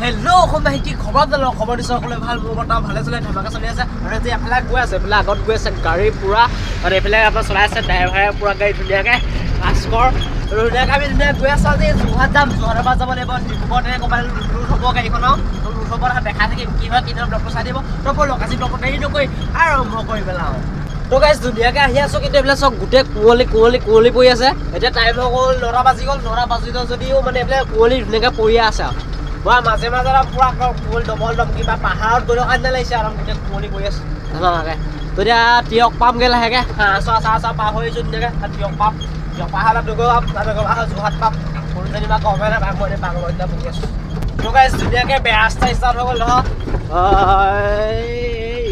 hello' অসমীয়া শিকি খবৰ দিলোঁ খবৰ দিছোঁ সকলোৱে ভাল মোৰ বৰ্তমান ভালে চলে ধমাকা চলি আছে আৰু আজি এফালে গৈ আছে এইফালে আগত গৈ আছে গাড়ী পূৰা আৰু এইফালে আপোনাৰ চলাই আছে ড্ৰাইভাৰে পূৰা গাড়ী ধুনীয়াকৈ ভাস্কৰ আৰু ধুনীয়াকৈ আমি ধুনীয়াকৈ গৈ আছোঁ আজি যোৰহাট যাম যোৰহাটৰ পৰা যাব লাগিব ডিব্ৰুগড় তেনেকৈ ক'ৰবাত লুট হ'ব গাড়ীখনৰ লুট হ'ব দেখা থাকিম কি হয় কি নহয় ব্লগটো চাই দিব তই ব'লক আজি ব্লগটো দেৰি নকৰি আৰম্ভ কৰি পেলাওঁ তো গাইজ ধুনীয়াকৈ আহি আছোঁ কিন্তু এইবিলাক চব গোটেই কুঁৱলী পৰি আছে এতিয়া টাইম হৈ গ'ল 9টা বাজি গ'ল যদিও মানে এইবিলাক কুঁৱলী ধুনীয়াকৈ পৰিয়ে আছে আৰু মাজে মাজে পুৰা কুঁৱলী ডবল কিবা পাহাৰত গৈ থকা নিচিনা লাগিছে আৰু গোটেই কুঁৱলী পৰি আছে ধুনীয়াকৈ তো এতিয়া তিয়ক পামগৈ লাহেকৈ চাহ পাৰ হৈ আহিছোঁ ধুনীয়াকৈ তিয়ক পাম তিয়ক পাহাৰ যোৰহাট পাম সৰুজনীমা গভমেণ্ট পাম মই পাগলৰ নিচিনা বহি আছোঁ তো গাইজ ধুনীয়াকৈ বেয়া ৰাস্তা ষ্টাৰ্ট হৈ গ'ল নহয়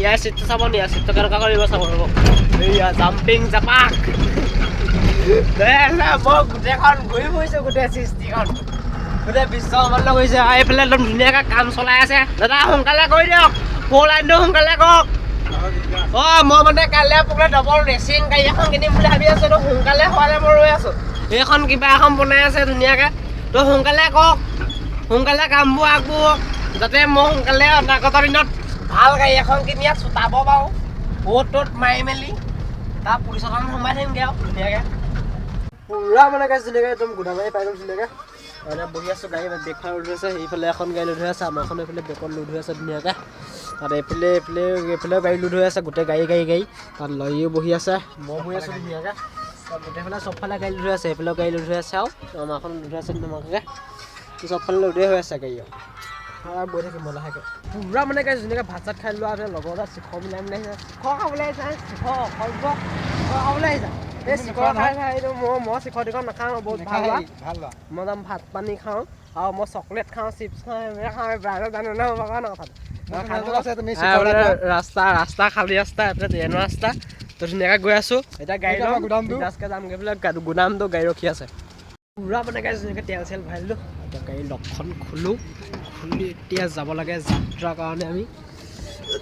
ইয়াৰ চিটটো চাব নি ইয়াৰ চিটটো কেনেকুৱা কৰিব চাব ৰ'ব এয়া জাম্পিং জাপাক মই গোটেইখন ঘূৰি ফুৰিছোঁ গোটেই সৃষ্টিখন গোটেই বিশ্বব্ৰহ্মাণ্ড কৰিছে এইফালে একদম ধুনীয়াকৈ কাম চলাই আছে দাদা সোনকালে কৰি দিয়ক ফ'ৰ লাইনটো সোনকালে কৰক মই মানে কাইলৈ পৰহিলৈ ডবল ৰেচিং গাড়ী এখন কিনিম বুলি ভাবি আছোঁ তো সোনকালে হোৱালে মই ৰৈ আছোঁ এইখন কিবা এখন বনাই আছে ধুনীয়াকৈ তো সোনকালে কৰক সোনকালে কামবোৰ আগবঢ়াওক যাতে মই সোনকালে অনাগত দিনত ভাল গাড়ী এখন কিনি ইয়াত চুটাব পাৰোঁ ত'ত মাৰি মেলি তাৰ পুলিচৰ কাৰণে সোমাই থাকিমগৈ আৰু ধুনীয়াকৈ পূৰা মানে গাড়ী ধুনীয়াকৈ একদম গোদামাৰি পাই গ'ল ধুনীয়াকৈ এতিয়া বহি আছোঁ গাড়ী বেগখন লোড হৈ আছে সেইফালে এখন গাড়ী লোড হৈ আছে আমাৰখন এইফালে বেগত লোড হৈ আছে ধুনীয়াকৈ তাত এইফালেও গাড়ী লোড হৈ আছে গোটেই গাড়ী তাত লয়ও বহি আছে মই বহি আছোঁ ধুনীয়াকৈ তাত গোটেইফালে চবফালে গাড়ী লোড হৈ আছে এইফালেও গাড়ী লোড হৈ আছে আৰু আমাৰখন লোড হৈ আছে ধুনীয়াকৈ চবফালে লোডেই হৈ আছে গাড়ী আৰু বহি থাকিম মই লাহেকৈ পূৰা মানে গাড়ী ধুনীয়াকৈ ভাত চাত খাই লোৱা লগৰ এটা চিখৰ মিলাই আহিছে চিখৰ খাবলৈ আহিছে চিখৰ খাবলৈ আহিছে এই চিখৰ খাই এইটো মই চিখৰ টিখৰ নাখাওঁ বহুত ভাল মই যাম ভাত পানী খাওঁ আৰু মই চকলেট খাওঁ চিপছ খাওঁ এইবিলাক খাওঁ ব্ৰাইডত জানো ন ৰাস্তা খালী ৰাস্তা এইফালে ট্ৰেইনৰ ৰাস্তা তো ধুনীয়াকৈ গৈ আছোঁ এতিয়া গাড়ী যামগৈ বোলে গুদামটো গাড়ী ৰখি আছে পূৰা মানে গাড়ী ধুনীয়াকৈ তেল চেল ভৰাই দিলোঁ এতিয়া গাড়ী লকখন খুলি এতিয়া যাব লাগে যাত্ৰাৰ কাৰণে আমি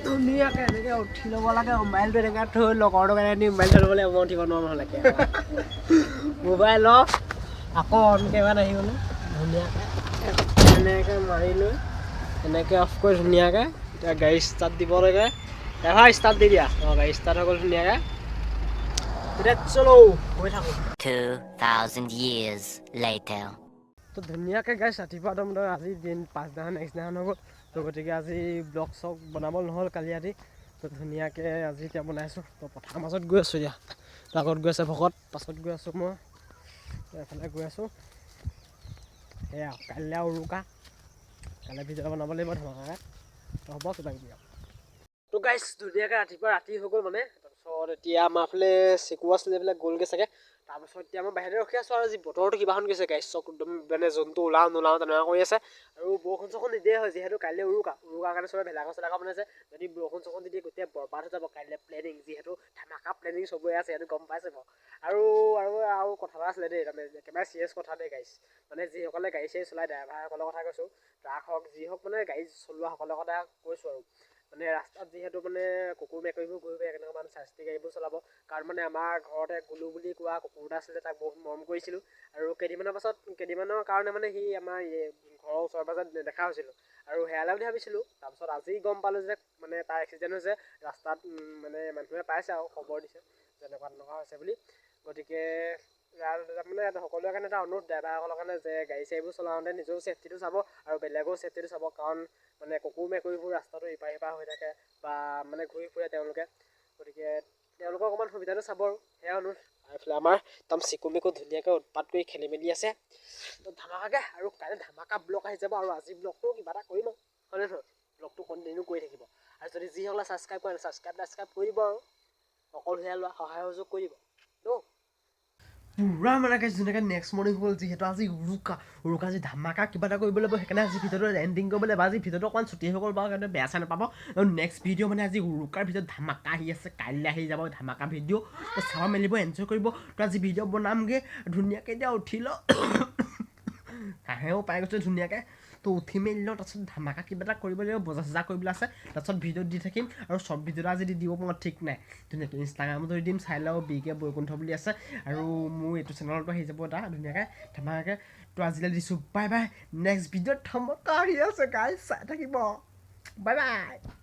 ধুনীয়াকৈ এনেকৈ উঠি ল'ব লাগে মোবাইলটো এনেকৈ থৈ লগৰটো কাৰণে মোবাইল থৈ ল'ব লাগিব মই উঠিব নোৱাৰোঁ নহ'লে মোবাইল আকৌ অন কেমেৰাত আহি গ'লোঁ ধুনীয়াকৈ এনেকৈ মাৰি লৈ এনেকৈ অফ কৰি ধুনীয়াকৈ এতিয়া গাড়ী ষ্টাৰ্ট দিব লাগে এবাৰ ষ্টাৰ্ট দি দিয়া গাড়ী ষ্টাৰ্ট হৈ গ'ল ধুনীয়াকৈ এতিয়া চলো গৈ থাকোঁ 2000 years later তো ধুনীয়াকৈ গাইছ ৰাতিপুৱা একদম আজি দিন পাছদিনাখন নেক্সট দিনাখন হৈ গ'ল তো গতিকে আজি ব্লগ চগ বনাব নহ'ল কালি ৰাতি তো ধুনীয়াকৈ আজি এতিয়া বনাইছোঁ তো পথাৰৰ মাজত গৈ আছোঁ এতিয়া তো আগত গৈ আছে ভকত পাছত গৈ আছোঁ মই এফালে গৈ আছোঁ সেয়া কাইলৈ উৰুকা কাইলৈ ভিডিঅ' বনাব লাগিব ধমাকাকৈ তো হ'ব কিবা কিবি আৰু তো গাইছ ধুনীয়াকৈ ৰাতিপুৱা ৰাতি হৈ গ'ল মানে তাৰপিছত এতিয়া আমাৰ ফালে চিকু আছিলে এইবিলাক গ'লগৈ চাগে তাৰপাছত এতিয়া মই বাহিৰতে ৰখি আছোঁ আৰু আজি বতৰটো কিবাখন গৈছে গাইছ চক একদম মানে যোনটো ওলাওঁ নোলাওঁ তেনেকুৱা কৰি আছে আৰু বৰষুণ চৰষুণ নিদিয়ে হয় যিহেতু কাইলৈ উৰুকাৰ কাৰণে চবে ভেলাঘৰ চেলাঘৰ বনাইছে যদি বৰষুণ চৰষুণ দি দিয়ে গোটেই বৰবাদ হৈ যাব কাইলৈ প্লেনিং যিহেতু ধামাকা প্লেনিং চবৰে আছে সেইটো গম পাইছে বাৰু আৰু কথা এটা আছিলে দেই তাৰমানে একেবাৰে চিৰিয়াছ কথা দেই গাইছ মানে যিসকলে গাড়ী চাড়ী চলাই ড্ৰাইভাৰসকলৰ কথা কৈছোঁ ট্ৰাক হওক যি হওক মানে গাড়ী চলোৱাসকলৰ কথা কৈছোঁ আৰু মানে ৰাস্তাত যিহেতু মানে কুকুৰ মেকুৰীবোৰ ঘূৰি ফুৰে এনেকুৱা মানে চাই চিতি গাড়ীবোৰ চলাব কাৰণ মানে আমাৰ ঘৰতে গুলু বুলি কোৱা কুকুৰ এটা আছিলে তাক বহুত মৰম কৰিছিলোঁ আৰু কেইদিনমানৰ কাৰণে মানে সি আমাৰ ঘৰৰ ওচৰে পাজৰে দেখা হৈছিলোঁ আৰু হেৰালে বুলি ভাবিছিলোঁ তাৰপিছত আজি গম পালোঁ যে মানে তাৰ এক্সিডেণ্ট হৈছে ৰাস্তাত মানে মানুহে পাইছে আৰু খবৰ দিছে তেনেকুৱা হৈছে বুলি গতিকে মানে সকলোৰে কাৰণে এটা অনুৰোধ ড্ৰাইভাৰসকলৰ কাৰণে যে গাড়ী চাড়ীবোৰ চলাওঁতে নিজেও ছেফটিটো চাব আৰু বেলেগৰো ছেফটিটো চাব কাৰণ মানে কুকুৰ মেকুৰীবোৰ ৰাস্তাটো ইপাৰ সিপাৰ হৈ থাকে বা মানে ঘূৰি ফুৰে তেওঁলোকে গতিকে তেওঁলোকৰ অকণমান সুবিধাটো চাব আৰু সেয়া অনুৰোধ এইফালে আমাৰ একদম চিকু মিকু ধুনীয়াকৈ উৎপাত কৰি খেলি মেলি আছে তো ধামাকাকৈ আৰু কাইলৈ ধামাকা ব্লগ আহি যাব আৰু আজি ব্লগটো কিবা এটা কৰিম আৰু হয়নে নহয় ব্লগটো কণ্টিনিউ কৰি থাকিব আৰু যদি যিসকলে ছাবস্ক্ৰাইব কৰে ছাবস্ক্ৰাইব কৰি দিব আৰু অকলশৰীয়া লোৱা সহায় সহযোগ কৰি দিব ন পূৰা মানে ধুনীয়াকৈ নেক্সট মৰ্ণিং হ'ল যিহেতু আজি উৰুকা আজি ধামাকা কিবা এটা কৰিব লাগিব সেইকাৰণে আজি ভিডিঅ'টো এণ্ডিং কৰিব লাগিব আজি ভিডিঅ'টো অকণমান ছুটি হৈ গ'ল বাৰু কাৰণে বেয়া চাই নাপাব আৰু নেক্সট ভিডিঅ' মানে আজি উৰুকাৰ ভিডিঅ'ত ধামাকা আহি আছে কাইলৈ আহি যাব ধামাকা ভিডিঅ' তো চাব মেলিব এনজয় কৰিব তো আজি ভিডিঅ' বনামগৈ ধুনীয়াকৈ এতিয়া উঠি লওঁ হাঁহেও পাই গৈছে ধুনীয়াকৈ তো উঠি মেলি লওঁ তাৰপিছত ধামাকা কিবা এটা কৰিব লাগিব বজাৰ চজাৰ কৰিবলৈ আছে তাৰপিছত ভিডিঅ'ত দি থাকিম আৰু চব ভিডিঅ'টো আজি দিব পাৰোঁ ঠিক নাই ধুনীয়াকৈ ইনষ্টাগ্ৰামতো দি দিম চাই লওঁ বিকে বৈকুণ্ঠ বুলি আছে আৰু মোৰ এইটো চেনেলতো আহি যাব এটা ধুনীয়াকৈ ধামাকাকৈ তো আজিলৈ দিছোঁ বাই বাই নেক্সট ভিডিঅ'ত ধমাকা আহি আছে গাইজ চাই থাকিব বাই বাই